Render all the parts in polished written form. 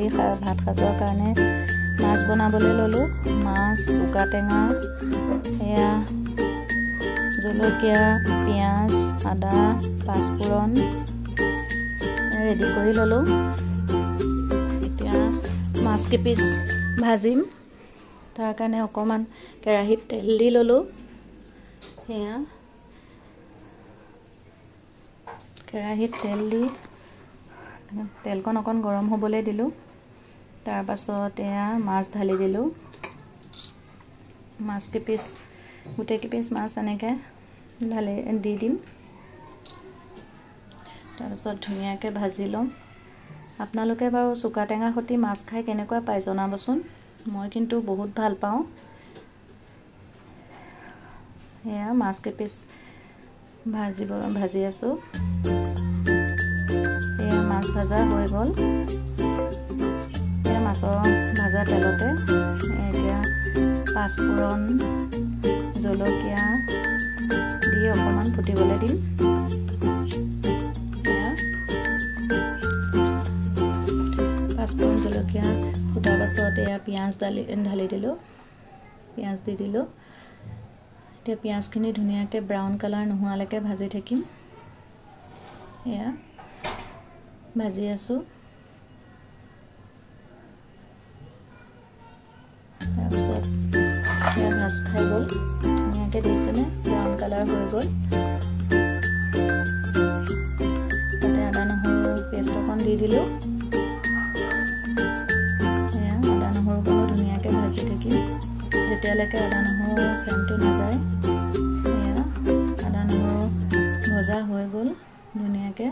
ৰাতি ভাত সাজৰ কাৰণে মাছ বনাবলৈ ল'লোঁ। মাছ, চুকা টেঙা, সেয়া জলকীয়া, পিঁয়াজ, আদা, পাঁচফোৰণ ৰেডি কৰি ল'লোঁ। এতিয়া মাছ কেইপিচ ভাজিম। তাৰ কাৰণে অকণমান কেৰাহীত তেল দি ল'লোঁ। সেয়া কেৰাহীত তেল দি তেলকণ অকণ গৰম হ'বলৈ দিলোঁ। তাৰপাছত এয়া মাছ ঢালি দিলোঁ। মাছ কেইপিচ গোটেই কেইপিচ মাছ এনেকৈ দি দিম। তাৰপিছত ধুনীয়াকৈ ভাজি ল'ম। আপোনালোকে বাৰু চুকা টেঙাৰ সৈতে মাছ খাই কেনেকুৱা পায় জনাবচোন। মই কিন্তু বহুত ভাল পাওঁ। এয়া মাছ কেইপিচ ভাজি আছোঁ। এয়া মাছ ভাজা হৈ গ'ল। এয়া মাছৰ ভাজা তেলতে এতিয়া পাঁচফোৰণ, জলকীয়া দি অকণমান ফুটিবলৈ দিম। পাঁচফোৰণ জলকীয়া ফুটাৰ পাছত এয়া পিঁয়াজ ঢালি দিলোঁ। পিঁয়াজ দি দিলোঁ। এতিয়া পিঁয়াজখিনি ধুনীয়াকৈ ব্ৰাউন কালাৰ নোহোৱালৈকে ভাজি থাকিম। এয়া ভাজি আছোঁ। তাৰপিছত এয়া ভাজ খাই গ'ল। ধুনীয়াকৈ দেখিছেনে ব্ৰাউন কালাৰ হৈ গ'ল। তাতে আদা নহৰু পেষ্ট অকণ দি দিলোঁ। এয়া আদা নহৰুকণো ধুনীয়াকৈ ভাজি থাকিম যেতিয়ালৈকে আদা নহৰু চেণ্টটো নাযায়। এয়া আদা নহৰু ভজা হৈ গ'ল ধুনীয়াকৈ।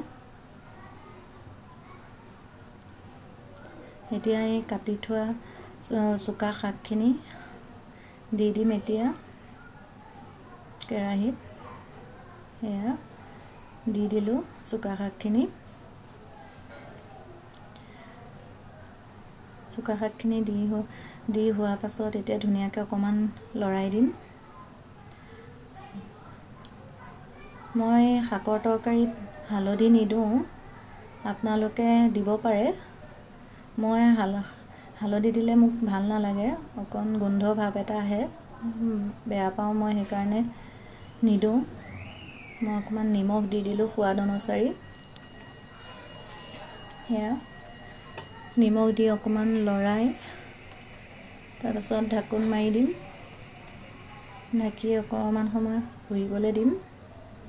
এতিয়া এই কাটি থোৱা চুকা শাকখিনি দি দিম এতিয়া কেৰাহীত। এয়া দি দিলোঁ চুকা শাকখিনি। চুকা শাকখিনি দি হোৱাৰ পাছত এতিয়া ধুনীয়াকৈ অকণমান লৰাই দিম। মই শাকৰ তৰকাৰীত হালধি নিদিওঁ, আপোনালোকে দিব পাৰে। মই হালধি দিলে মোক ভাল নালাগে, অকণ গোন্ধ ভাৱ এটা আহে, বেয়া পাওঁ মই, সেইকাৰণে নিদিওঁ। মই অকণমান নিমখ দি দিলোঁ সোৱাদ অনুসৰি। সেয়া নিমখ দি অকণমান লৰাই তাৰপাছত ঢাকোন মাৰি দিম। ঢাকি অকণমান সময় শুহিবলৈ দিম।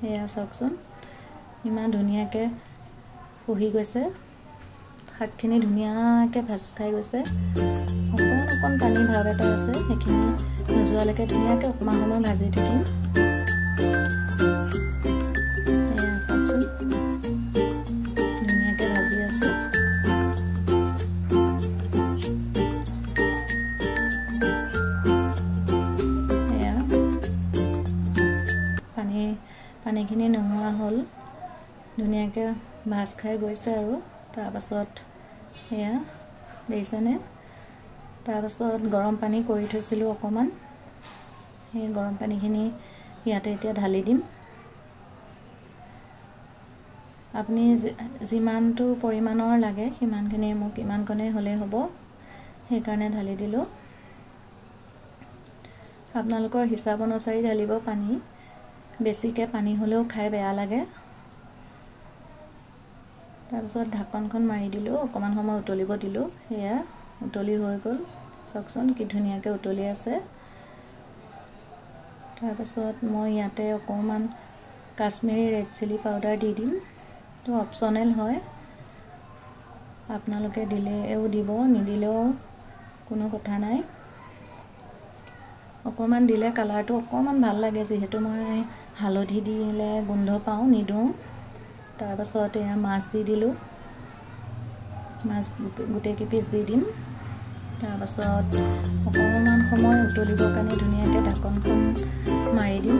সেয়া চাওকচোন ইমান ধুনীয়াকৈ শুহি গৈছে। শাকখিনি ধুনীয়াকৈ ভাজ খাই গৈছে। অকণ পানী ভাৱ এটা আছে, সেইখিনি নোযোৱালৈকে ধুনীয়াকৈ অকণমান সময় ভাজি থাকিম। এয়া চাওকচোন ধুনীয়াকৈ ভাজি আছোঁ। এয়া পানীখিনি নোহোৱা হ'ল, ধুনীয়াকৈ ভাজ খাই গৈছে আৰু। তাৰপাছত এয়া দেখিছেনে, তাৰপাছত গৰম পানী কৰি থৈছিলোঁ অকণমান, সেই গৰম পানীখিনি ইয়াতে এতিয়া ঢালি দিম। আপুনি যিমানটো পৰিমাণৰ লাগে সিমানখিনি, মোক ইমানকণেই হ'লেই হ'ব, সেইকাৰণে ঢালি দিলোঁ। আপোনালোকৰ হিচাপ অনুসৰি ঢালিব পানী। বেছিকৈ পানী হ'লেও খাই বেয়া লাগে। তাৰপিছত ঢাকনখন মাৰি দিলোঁ, অকণমান সময় উতলিব দিলোঁ। সেয়া উতলি হৈ গ'ল, চাওকচোন কি ধুনীয়াকৈ উতলি আছে। তাৰপাছত মই ইয়াতে অকণমান কাশ্মীৰী ৰেড চিলি পাউডাৰ দি দিম। তো অপশ্যনেল হয়, আপোনালোকে দিলেও দিব, নিদিলেও কোনো কথা নাই। অকণমান দিলে কালাৰটো অকণমান ভাল লাগে, যিহেতু মই হালধি দিলে গোন্ধ পাওঁ, নিদিওঁ। তাৰপাছত এয়া মাছ দি দিলোঁ। মাছ গোটেই কেইপিচ দি দিম। তাৰপাছত অকণমান সময় উতলিবৰ কাৰণে ধুনীয়াকৈ ঢাকনখন মাৰি দিম।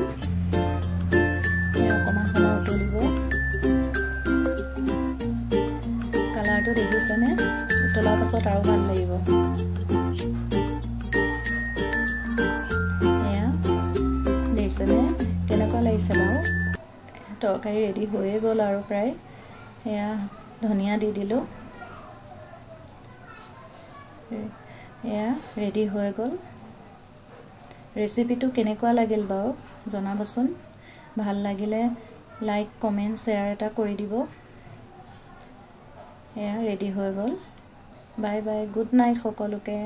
অকণমান সময় উতলিব। কালাৰটো দেখিছেনে, উতলাৰ পাছত আৰু ভাল লাগিব। এয়া দেখিছেনে কেনেকুৱা লাগিছে বাৰু। তৰকাৰী ৰেডি হৈয়ে গ'ল আৰু প্ৰায়। এয়া ধনিয়া দি দিলোঁ। এয়া ৰেডি হৈ গ'ল। ৰেচিপিটো কেনেকুৱা লাগিল বাৰু জনাবচোন। ভাল লাগিলে লাইক কমেণ্ট শ্বেয়াৰ এটা কৰি দিব। এয়া ৰেডি হৈ গ'ল। বাই বাই, গুড নাইট সকলোকে।